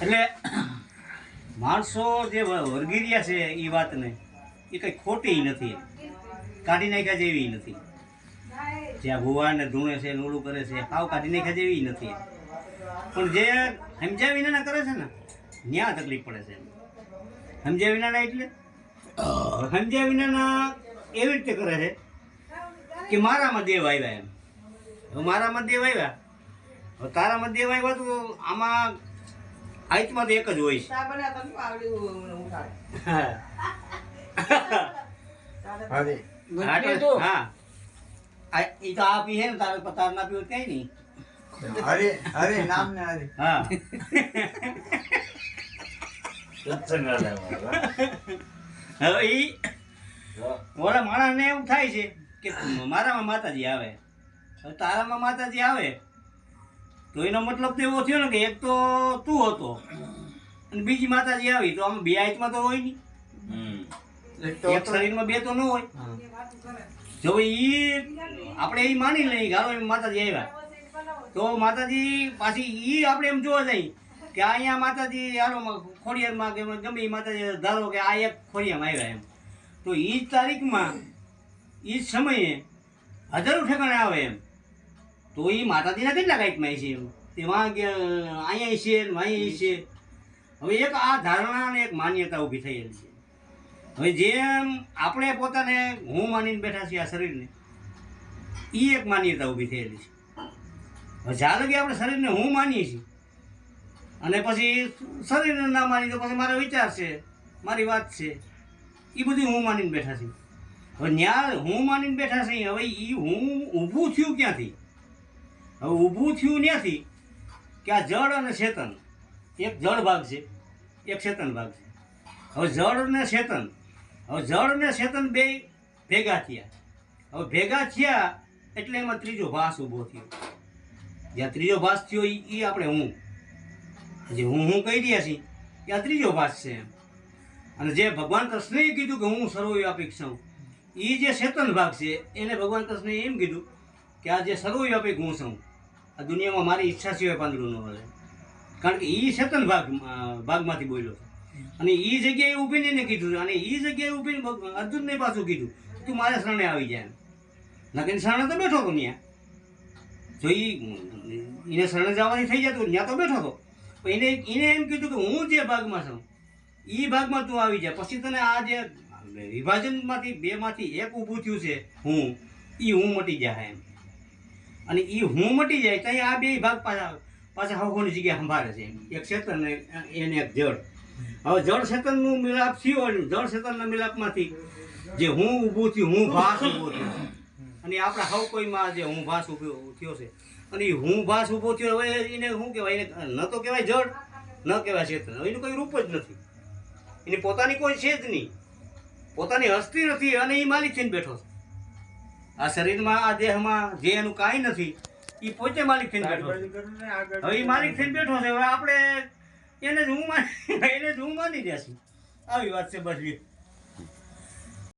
એટલે માણસો જે વર્ગી રહ્યા છે એ વાતને એ કંઈ ખોટી નથી, કાઢી નાખ્યા જેવી નથી. જ્યાં ભુવાને ધૂણે છે નોળું કરે છે હાવ કાઢી નાખ્યા જેવી નથી. પણ જે સમજ્યા વિનાના કરે છે ને ત્યાં તકલીફ પડે છે. સમજ્યા વિનાના એટલે સમજ્યા વિનાના એવી રીતે કરે છે કે મારામાં દેવ આવ્યા એમ. હવે મારામાં દેવ આવ્યા, હવે તારામાં દેવ આવ્યા તો આમાં આઈતમાં તો એક જ હોય છે. હા એ તો આ પી હે ને તારે તાર ના પીવું કઈ નહીં. અરે અરે નામ ને અરે હા હવે ઈ ઓલા માણસને એવું થાય છે કે મારામાં માતાજી આવે, હવે તારામાં માતાજી આવે તો એનો મતલબ તો એવો થયો ને કે એક તો તું હતો અને બીજી માતાજી આવી, તો આમ બે આંખમાં તો હોય નહીં, એક શરીરમાં બે તો ન હોય. જો ઈ આપણે એ માની લઈએ કે હાલો માતાજી આવ્યા તો માતાજી પાછી ઈ આપણે એમ જોવા જઈએ કે અહીંયા માતાજી હાલો ખોડિયારમાં કે ગમે એ માતાજી ધારો કે આ એક ખોડિયામાં આવ્યા એમ, તો એ જ તારીખમાં એ જ સમયે હજારો ઠેકાણે આવે એમ, તો એ માતાજીના કેટલા કાંઈકમાં છે એમ તેમાં કે અહીંયા છે અહીંયા છે. હવે એક આ ધારણા અને એક માન્યતા ઊભી થયેલી છે. હવે જેમ આપણે પોતાને હું માનીને બેઠા છીએ આ શરીરને, એ એક માન્યતા ઊભી થયેલી છે. હવે જ્યારે કે આપણે શરીરને હું માનીએ છીએ અને પછી શરીરને ના માની તો પછી મારો વિચાર છે મારી વાત છે એ બધી હું માનીને બેઠા છીએ. હવે ત્યાં હું માનીને બેઠા છીએ, હવે એ હું ઊભું થયું ક્યાંથી? હવે ઊભું થયું ત્યાંથી કે આ જળ અને ચેતન, એક જળ ભાગ છે એક ચેતન ભાગ છે. હવે જળ ને ચેતન, હવે જળ ને ચેતન બે ભેગા થયા. હવે ભેગા થયા એટલે એમાં ત્રીજો ભાસ ઊભો થયો. જ્યાં ત્રીજો ભાસ થયો એ આપણે હું જે હું કહી રહ્યા છીએ એ આ ત્રીજો ભાસ છે એમ. અને જે ભગવાન કૃષ્ણએ કીધું કે હું સર્વવ્યાપક છું, એ જે ચેતન ભાગ છે એને ભગવાન કૃષ્ણએ એમ કીધું કે આ જે સર્વવ્યાપક હું છું, આ દુનિયામાં મારી ઈચ્છા સિવાય પાંદડું ન વળે, કારણ કે એ ચેતન ભાગમાંથી બોલ્યો છે. અને એ જગ્યાએ ઊભીને એને કીધું, અને એ જગ્યાએ ઊભીને અર્જુનને પાછું કીધું તું મારે શરણે આવી જાય. નકર શરણે તો બેઠો હતો ત્યાં, જો એને શરણે જવાની થઈ જતું ત્યાં તો બેઠો હતો. એને એમ કીધું કે હું જે ભાગમાં છું એ ભાગમાં તું આવી જાય, પછી તને આ જે વિભાજનમાંથી બેમાંથી એક ઊભું થયું છે હું, એ હું મટી જાય એમ. અને એ હું મટી જાય ત્યાં આ બે ભાગ પાછા હવની જગ્યાએ સંભાળે છે એમ. એક ચેતન એને એક જળ. હવે જળ ચેતનનું મિલાપ થયો, જળ ચેતનના મિલાપમાંથી જે હું ઊભું થયું, હું ભાસ ઊભો થયો, અને આપણા હવ કોઈમાં જે હું ભાસ ઊભો થયો છે, અને એ હું ભાસ ઊભો થયો. હવે એને શું કહેવાય? એને ન તો કહેવાય જળ, ન કહેવાય ચેતન. હવે એનું કોઈ રૂપ જ નથી, એની પોતાની કોઈ છે જ નહીં, પોતાની હસ્તી નથી, અને એ માલિક થઈને બેઠો છે આ શરીરમાં, આ દેહમાં જે એનું કાંઈ નથી એ પોતે માલિક થઈને બેઠો છે. હવે એ માલિક થઈને બેઠો છે. હવે આપણે એને જ હું માની રહ્યા છીએ. આવી વાત છે બસ.